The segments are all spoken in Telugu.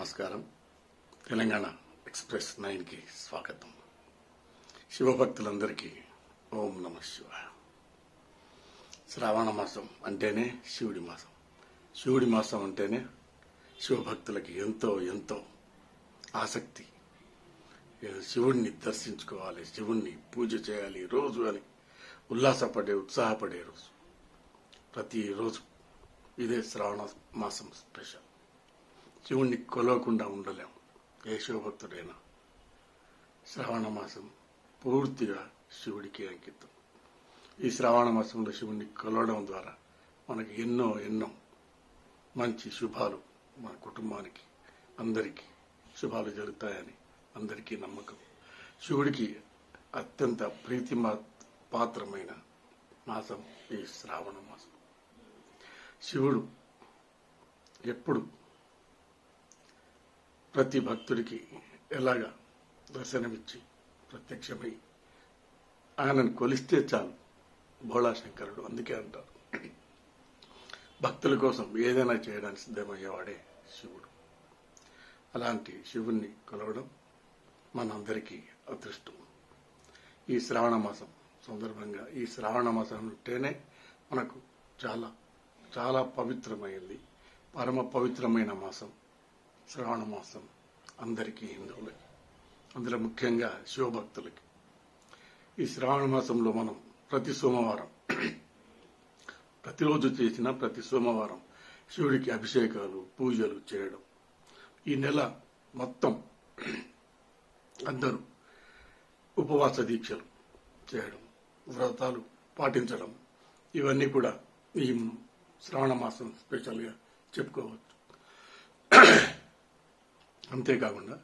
నమస్కారం. తెలంగాణ ఎక్స్ప్రెస్ 9కి స్వాగతం. శివభక్తులందరికీ ఓం నమ శివాయ. శ్రావణ మాసం అంటేనే శివుడి మాసం. శివుడి మాసం అంటేనే శివభక్తులకి ఎంతో ఎంతో ఆసక్తి. శివుణ్ణి దర్శించుకోవాలి, శివుణ్ణి పూజ చేయాలి రోజు అని ఉల్లాసపడే ఉత్సాహపడే రోజు. ప్రతిరోజు ఇదే శ్రావణ మాసం స్పెషల్. శివుణ్ణి కొలవకుండా ఉండలేము. ఏ శివభక్తుడైనా శ్రావణ మాసం పూర్తిగా శివుడికి అంకితం. ఈ శ్రావణ మాసంలో శివుణ్ణి కొలవడం ద్వారా మనకి ఎన్నో ఎన్నో మంచి శుభాలు, మన కుటుంబానికి అందరికీ శుభాలు జరుగుతాయని అందరికీ నమ్మకం. శివుడికి అత్యంత ప్రీతి పాత్రమైన మాసం ఈ శ్రావణ మాసం. శివుడు ఎప్పుడు ప్రతి భక్తుడికి ఎలాగా దర్శనమిచ్చి ప్రత్యక్షమై ఆయనను కొలిస్తే చాలు భోళాశంకరుడు. అందుకే అంటారు, భక్తుల కోసం ఏదైనా చేయడానికి సిద్ధమయ్యేవాడే శివుడు. అలాంటి శివుణ్ణి కొలవడం మనందరికీ అదృష్టం. ఈ శ్రావణ మాసం సందర్భంగా, ఈ శ్రావణ మాసం ఉంటేనే మనకు చాలా చాలా పవిత్రమైంది, పరమ పవిత్రమైన మాసం శ్రావణ మాసం. అందరికీ హిందువులకి, అందులో ముఖ్యంగా శివభక్తులకి. ఈ శ్రావణ మాసంలో మనం ప్రతి సోమవారం, ప్రతిరోజు చేసిన ప్రతి సోమవారం శివుడికి అభిషేకాలు, పూజలు చేయడం, ఈ నెల మొత్తం అందరూ ఉపవాస దీక్షలు చేయడం, వ్రతాలు పాటించడం, ఇవన్నీ కూడా ఈ శ్రావణ మాసం స్పెషల్గా చెప్పుకోవచ్చు. అంతేకాకుండా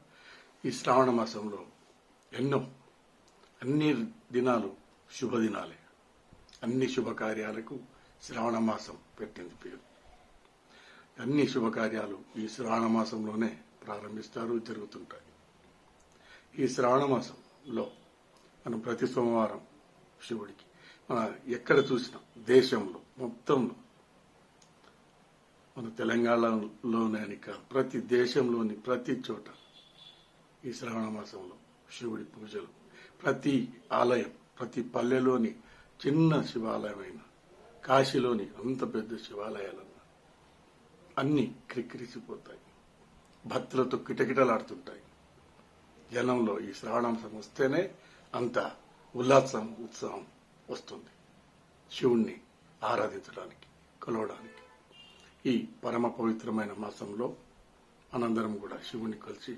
ఈ శ్రావణ మాసంలో అన్ని దినాలు శుభదినాలే. అన్ని శుభకార్యాలకు శ్రావణ మాసం పెట్టింది పేరు. అన్ని శుభకార్యాలు ఈ శ్రావణ మాసంలోనే ప్రారంభిస్తారు, జరుగుతుంటాయి. ఈ శ్రావణ మాసంలో మనం ప్రతి సోమవారం శివుడికి, మన ఎక్కడ చూసినా దేశంలో మొత్తంలో, మన తెలంగాణలోనే అని కాదు, ప్రతి దేశంలోని ప్రతి చోట ఈ శ్రావణ మాసంలో శివుడి పూజలు. ప్రతి ఆలయం, ప్రతి పల్లెలోని చిన్న శివాలయమైన, కాశీలోని అంత పెద్ద శివాలయాలన్నా అన్ని క్రిక్కిరిసిపోతాయి, భక్తులతో కిటకిటలాడుతుంటాయి. జనంలో ఈ శ్రావణ మాసం వస్తేనే అంత ఉత్సాహం వస్తుంది శివుణ్ణి ఆరాధించడానికి, కొలవడానికి. ఈ పరమ పవిత్రమైన మాసంలో మనందరం కూడా శివుని కలిసి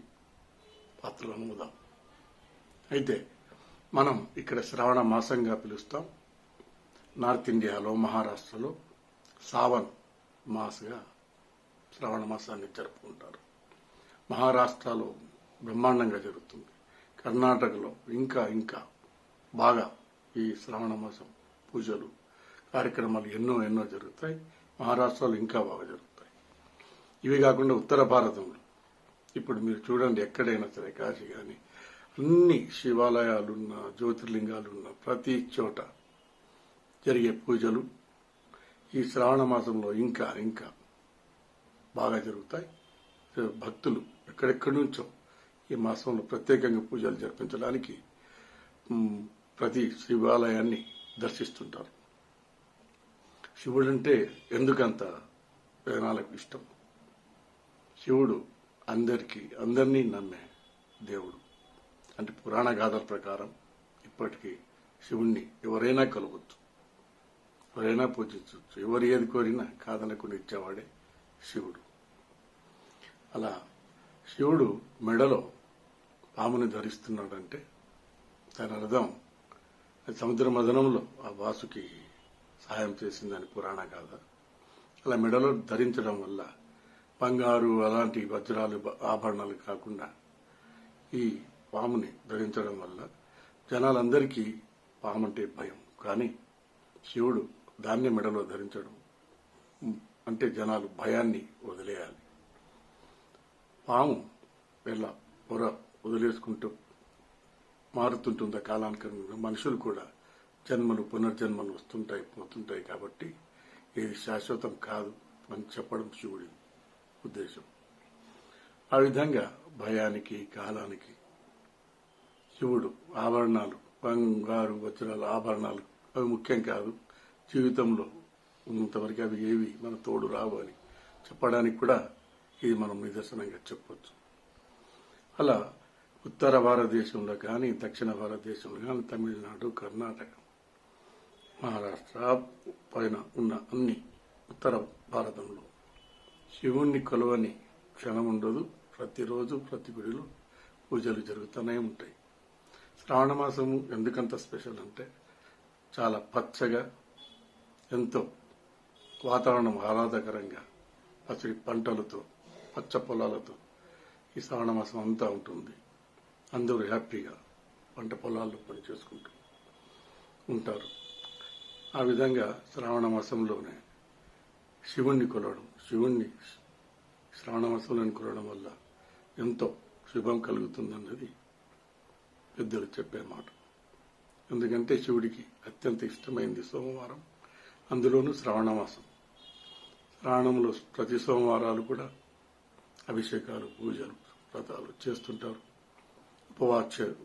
పాత్రలను అవుదాం. అయితే మనం ఇక్కడ శ్రావణ మాసంగా పిలుస్తాం. నార్త్ ఇండియాలో, మహారాష్ట్రలో సావన్ మాసగా శ్రావణ మాసాన్ని జరుపుకుంటారు. మహారాష్ట్రలో బ్రహ్మాండంగా జరుగుతుంది. కర్ణాటకలో ఇంకా ఇంకా బాగా ఈ శ్రావణ మాసం పూజలు, కార్యక్రమాలు ఎన్నో జరుగుతాయి. మహారాష్ట్రలో ఇంకా బాగా జరుగుతాయి. ఇవి కాకుండా ఉత్తర భారతంలో ఇప్పుడు మీరు చూడండి, ఎక్కడైనా సరే కాశీ కానీ అన్ని శివాలయాలున్న, జ్యోతిర్లింగాలున్న ప్రతి చోట జరిగే పూజలు ఈ శ్రావణ మాసంలో ఇంకా ఇంకా బాగా జరుగుతాయి. భక్తులు ఎక్కడెక్కడి నుంచో ఈ మాసంలో ప్రత్యేకంగా పూజలు జరిపించడానికి ప్రతి శివాలయాన్ని దర్శిస్తుంటారు. శివుడంటే ఎందుకంత జనాలకు ఇష్టం? శివుడు అందరినీ నమ్మే దేవుడు. అంటే పురాణ గాథల ప్రకారం ఇప్పటికీ శివుణ్ణి ఎవరైనా కలవచ్చు, ఎవరైనా పూజించవచ్చు, ఎవరు ఏది కోరినా కాదనకుండా ఇచ్చేవాడే శివుడు. అలా శివుడు మెడలో పాముని ధరిస్తున్నాడంటే దాని అర్థం సముద్ర మదనంలో ఆ వాసుకి సహాయం చేసిందని పురాణ గాథ. అలా మెడలో ధరించడం వల్ల బంగారు, అలాంటి వజ్రాలు, ఆభరణాలు కాకుండా ఈ పాముని ధరించడం వల్ల జనాలందరికీ పామంటే భయం. కానీ శివుడు దాన్ని మెడలో ధరించడం అంటే జనాలు భయాన్ని వదిలేయాలి. పాము ఎలా పొర వదిలేసుకుంటూ మారుతుంటుందో కాలానుకరంగా మనుషులు కూడా జన్మలు, పునర్జన్మలు వస్తుంటాయి, పోతుంటాయి. కాబట్టి ఇది శాశ్వతం కాదు అని చెప్పడం శివుడి ఉద్దేశం. ఆ విధంగా భయానికి కాలానికి శివుడు ఆభరణాలు, బంగారు వజ్రాలు ఆభరణాలు అవి ముఖ్యం కాదు, జీవితంలో ఉన్నంతవరకు అవి ఏవి మన తోడు రావు అని చెప్పడానికి కూడా ఇది మనం నిదర్శనంగా చెప్పొచ్చు. అలా ఉత్తర భారతదేశంలో కానీ, దక్షిణ భారతదేశంలో కానీ, తమిళనాడు, కర్ణాటక, మహారాష్ట్ర పైన ఉన్న అన్ని ఉత్తర భారతంలో శివుణ్ణి కొలవని క్షణం ఉండదు. ప్రతిరోజు ప్రతి గుడిలో పూజలు జరుగుతూనే ఉంటాయి. శ్రావణ మాసము ఎందుకంత స్పెషల్ అంటే చాలా పచ్చగా, ఎంతో వాతావరణం ఆహ్లాదకరంగా, పచ్చడి పంటలతో, పచ్చ పొలాలతో ఈ శ్రావణ మాసం అంతా ఉంటుంది. అందరూ హ్యాపీగా పంట పొలాల్లో పని చేసుకుంటూ ఉంటారు. ఆ విధంగా శ్రావణ మాసంలోనే శివుణ్ణి కొలవడం, శివుణ్ణి శ్రావణ మాసంలోని కొలవడం వల్ల ఎంతో శుభం కలుగుతుందన్నది పెద్దలు చెప్పే మాట. ఎందుకంటే శివుడికి అత్యంత ఇష్టమైంది సోమవారం, అందులోనూ శ్రావణ మాసం. శ్రావణంలో ప్రతి సోమవారాలు కూడా అభిషేకాలు, పూజలు, వ్రతాలు చేస్తుంటారు.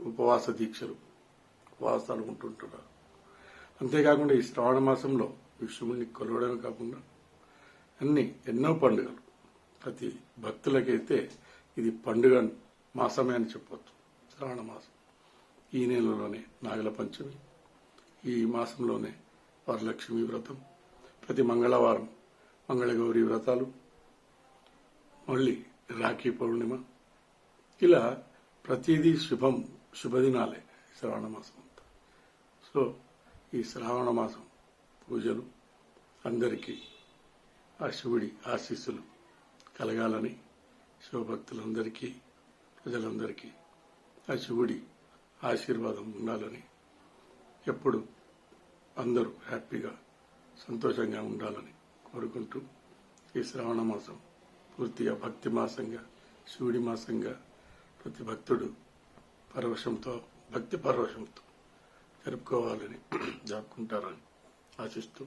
ఉపవాస దీక్షలు, ఉపవాసాలు ఉంటుంటారు. అంతేకాకుండా ఈ శ్రావణ మాసంలో ఈ శివుణ్ణి కొలవడమే కాకుండా ఎన్నో పండుగలు, ప్రతి భక్తులకైతే ఇది పండుగ మాసమే అని చెప్పొచ్చు. శ్రావణ మాసం ఈ నెలలోనే నాగల పంచమి, ఈ మాసంలోనే వరలక్ష్మి వ్రతం, ప్రతి మంగళవారం మంగళగౌరి వ్రతాలు, మళ్ళీ రాఖీ పౌర్ణిమ, ఇలా ప్రతిదీ శుభదినాలే శ్రావణ మాసం అంతా. సో ఈ శ్రావణ మాసం పూజలు అందరికీ ఆ శివుడి ఆశీస్సులు కలగాలని, శివభక్తులందరికీ, ప్రజలందరికీ ఆ శివుడి ఆశీర్వాదం ఉండాలని, ఎప్పుడు అందరూ హ్యాపీగా సంతోషంగా ఉండాలని కోరుకుంటూ ఈ శ్రావణ మాసం పూర్తిగా భక్తి మాసంగా, శివుడి మాసంగా ప్రతి భక్తుడు భక్తి పరవశంతో జరుపుకోవాలని జరుపుకుంటారని ఆశిస్తూ